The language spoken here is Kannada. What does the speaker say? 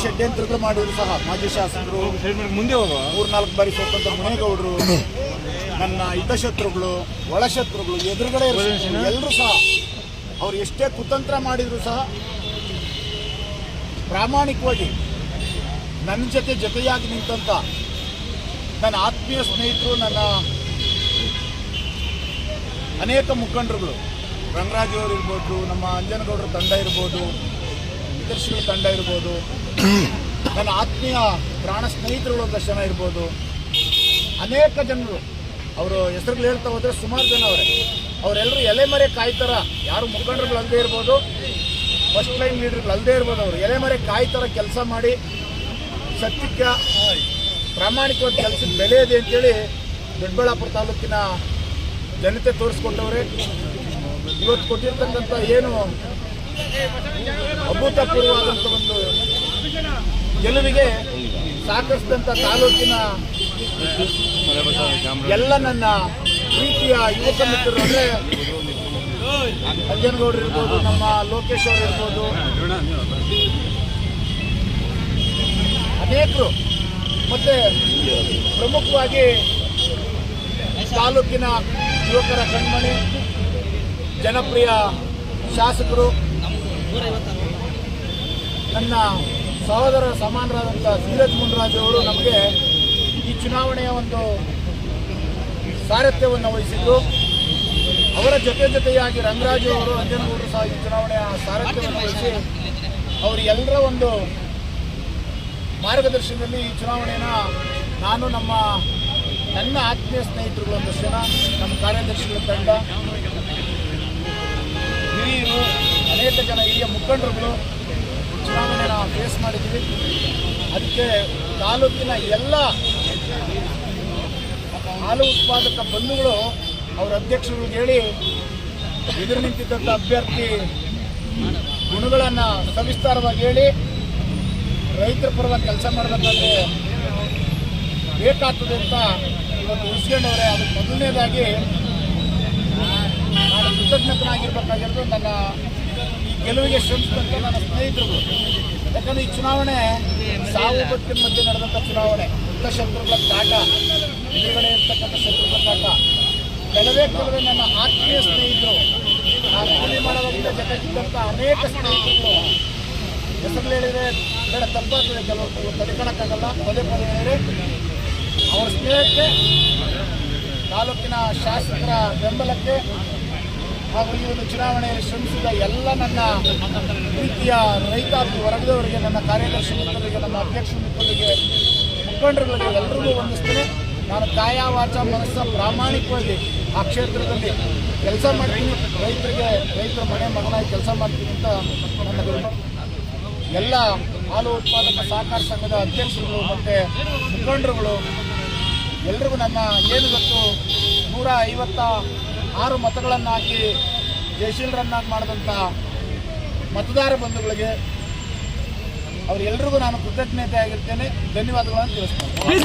ಷಡ್ಯಂತ್ರಗಳು ಮಾಡಿದ್ರು ಸಹ ಮಾಜಿ ಶಾಸಕರು, ಮುಂದೆ 3-4 ಬಾರಿ ಸೋತಂತ ಮುನೇಗೌಡರು, ನನ್ನ ಹಿತಶತ್ರುಗಳು, ಒಳಶತ್ರುಗಳು, ಎದುರುಗಡೆ ಎಲ್ಲರೂ ಸಹ ಅವ್ರು ಎಷ್ಟೇ ಕುತಂತ್ರ ಮಾಡಿದ್ರು ಸಹ ಪ್ರಾಮಾಣಿಕವಾಗಿ ನನ್ನ ಜೊತೆಯಾಗಿ ನಿಂತಂಥ ನನ್ನ ಆತ್ಮೀಯ ಸ್ನೇಹಿತರು, ನನ್ನ ಅನೇಕ ಮುಖಂಡರುಗಳು, ರಂಗರಾಜ್ ಅವರು ಇರ್ಬೋದು, ನಮ್ಮ ಅಂಜನಗೌಡರ ತಂಡ ಇರ್ಬೋದು, ವಿದರ್ಶಿಗಳ ತಂಡ ಇರ್ಬೋದು, ನನ್ನ ಆತ್ಮೀಯ ಪ್ರಾಣ ಸ್ನೇಹಿತರುಗಳು ಒಂದಷ್ಟು ಜನ ಇರ್ಬೋದು, ಅನೇಕ ಜನರು ಅವರು ಹೆಸರುಗಳು ಹೇಳ್ತಾ ಹೋದರೆ ಸುಮಾರು ಜನ ಅವರೆಲ್ಲರೂ ಎಲೆಮರೆ ಕಾಯ್ತಾರ, ಯಾರು ಮುಖಂಡರುಗಳು ಅಲ್ಲದೆ ಇರ್ಬೋದು, ಫಸ್ಟ್ ಲೈನ್ ಲೀಡರ್ಗಳು ಅಲ್ಲದೆ ಇರ್ಬೋದು, ಅವರು ಎಲೆಮರೆ ಕಾಯ್ತಾರ ಕೆಲಸ ಮಾಡಿ ಸತ್ಯಕ್ಕೆ ಪ್ರಾಮಾಣಿಕವಾದ ಕೆಲಸಕ್ಕೆ ಬೆಲೆ ಇದೆ ಅಂತೇಳಿ ದೊಡ್ಡಬಳ್ಳಾಪುರ ತಾಲೂಕಿನ ಜನತೆ ತೋರಿಸ್ಕೊಟ್ಟವ್ರೆ. ಇವತ್ತು ಕೊಟ್ಟಿರ್ತಕ್ಕಂಥ ಏನು ಅಭೂತಪೂರ್ವವಾದಂಥ ಒಂದು ಗೆಲುವಿಗೆ ಸಾಕರಿಸಿದಂಥ ತಾಲೂಕಿನ ಎಲ್ಲ ನನ್ನ ಪ್ರೀತಿಯ ಯುವಕ ಮಿತ್ರರು ಅಂದರೆ ಅಂಜನಗೌಡರು ಇರ್ಬೋದು, ನಮ್ಮ ಲೋಕೇಶ್ ಅವರು ಇರ್ಬೋದು, ಅನೇಕರು, ಮತ್ತು ಪ್ರಮುಖವಾಗಿ ತಾಲೂಕಿನ ಯುವಕರ ಕಣ್ಮಣಿ ಜನಪ್ರಿಯ ಶಾಸಕರು, ನನ್ನ ಸಹೋದರ ಸಮಾನರಾದಂಥ ಧೀರಜ್ ಮುನ್ರಾಜ್ ಅವರು ನಮಗೆ ಈ ಚುನಾವಣೆಯ ಒಂದು ಸಾರಥ್ಯವನ್ನು ವಹಿಸಿದ್ದು. ಅವರ ಜೊತೆಯಾಗಿ ರಂಗರಾಜು ಅವರು, ಅಂಜನಗೌಡರು ಸಹ ಈ ಚುನಾವಣೆಯ ಸಾರಥ್ಯವನ್ನು ವಹಿಸಿ ಅವರೆಲ್ಲರ ಒಂದು ಮಾರ್ಗದರ್ಶನದಲ್ಲಿ ಈ ಚುನಾವಣೆಯನ್ನು ನಾನು ನನ್ನ ಆತ್ಮೀಯ ಸ್ನೇಹಿತರುಗಳು ಒಂದಷ್ಟು ಜನ, ನಮ್ಮ ಕಾರ್ಯದರ್ಶಿಗಳ ತಂಡ, ಹಿರಿಯರು, ಅನೇಕ ಜನ ಹಿರಿಯ ಮುಖಂಡರುಗಳು ಚುನಾವಣೆಯನ್ನು ಫೇಸ್ ಮಾಡಿದ್ದೀವಿ. ಅದಕ್ಕೆ ತಾಲೂಕಿನ ಎಲ್ಲ ಹಾಲು ಉತ್ಪಾದಕ ಬಂಧುಗಳು ಅವರ ಅಧ್ಯಕ್ಷರಿಗೆ ಹೇಳಿ ಎದುರು ನಿಂತಿದ್ದಂಥ ಅಭ್ಯರ್ಥಿ ಗುಣಗಳನ್ನು ಸವಿಸ್ತಾರವಾಗಿ ಹೇಳಿ ರೈತರ ಪರವಾಗಿ ಕೆಲಸ ಮಾಡಬೇಕಾದ್ರೆ ಬೇಕಾಗ್ತದೆ ಅಂತ ಇವತ್ತು ಉಳಿಸ್ಕೊಂಡವ್ರೆ. ಅದಕ್ಕೆ ಮೊದಲನೇದಾಗಿ ನಾನು ಕೃತಜ್ಞತನಾಗಿರ್ಬೇಕಾಗಿರೋದು ನನ್ನ ಈ ಗೆಲುವಿಗೆ ಶ್ರಮಿಸಿದಂಥ ನನ್ನ ಸ್ನೇಹಿತರುಗಳು. ಯಾಕಂದರೆ ಈ ಚುನಾವಣೆ ಸಾವು ಬದುಕಿನ ಮಧ್ಯೆ ನಡೆದಂಥ ಚುನಾವಣೆ. ಶತ್ರುಗಳ ಕಾಟ, ಎದುರುಗಡೆ ಇರ್ತಕ್ಕಂಥ ಶತ್ರುಗಳ ಕಾಟ, ಕೆಲವೇ ನನ್ನ ಆತ್ಮೀಯ ಸ್ನೇಹಿತರು, ನಾನು ಕೂಲಿ ಮಾಡೋದ್ರಿಂದ ಜೊತೆಗಿದ್ದಂಥ ಅನೇಕ ಸ್ನೇಹಿತರುಗಳು ಹೆಸರು ಹೇಳಿದರೆ ಬೇಡ ತಪ್ಪಾಗ್ತದೆ, ಕೆಲವರು ತಡ್ಕೊಳಕ್ಕಾಗಲ್ಲ, ಪದೇ ಹೇಳಿದರೆ ಅವರ ಸ್ನೇಹಕ್ಕೆ, ತಾಲೂಕಿನ ಶಾಸಕರ ಬೆಂಬಲಕ್ಕೆ ಹಾಗೂ ಈ ಒಂದು ಚುನಾವಣೆಯಲ್ಲಿ ಶ್ರಮಿಸಿದ ಎಲ್ಲ ನನ್ನ ಪ್ರೀತಿಯ ರೈತಾಪಿ ವರ್ಗದವರಿಗೆ, ನನ್ನ ಕಾರ್ಯದರ್ಶಿ ಮಿತ್ರರಿಗೆ, ನಮ್ಮ ಅಧ್ಯಕ್ಷ ಮಿತ್ರರಿಗೆ, ಮುಖಂಡರುಗಳಿಗೆ ಎಲ್ಲರಿಗೂ ವಂದಿಸ್ತೇನೆ. ನಾನು ಕಾಯ ವಾಚ ಮನಸ್ಸ ಪ್ರಾಮಾಣಿಕವಾಗಿ ಆ ಕ್ಷೇತ್ರದಲ್ಲಿ ಕೆಲಸ ಮಾಡ್ತೀನಿ, ರೈತರ ಮಗನಾಗಿ ಕೆಲಸ ಮಾಡ್ತೀನಿ ಅಂತ ನನ್ನ ಎಲ್ಲ ಹಾಲು ಉತ್ಪಾದಕ ಸಹಕಾರ ಸಂಘದ ಅಧ್ಯಕ್ಷರುಗಳು ಮತ್ತು ಮುಖಂಡರುಗಳು ಎಲ್ರಿಗೂ ನನ್ನ ಏನು ಗೊತ್ತು 156 ಮತಗಳನ್ನು ಹಾಕಿ ಜಯಶೀಲರನ್ನಾಗಿ ಮಾಡಿದಂಥ ಮತದಾರ ಬಂಧುಗಳಿಗೆ ಅವರೆಲ್ಲರಿಗೂ ನಾನು ಕೃತಜ್ಞತೆ ಆಗಿರ್ತೇನೆ. ಧನ್ಯವಾದಗಳನ್ನು ತಿಳಿಸ್ತೇನೆ.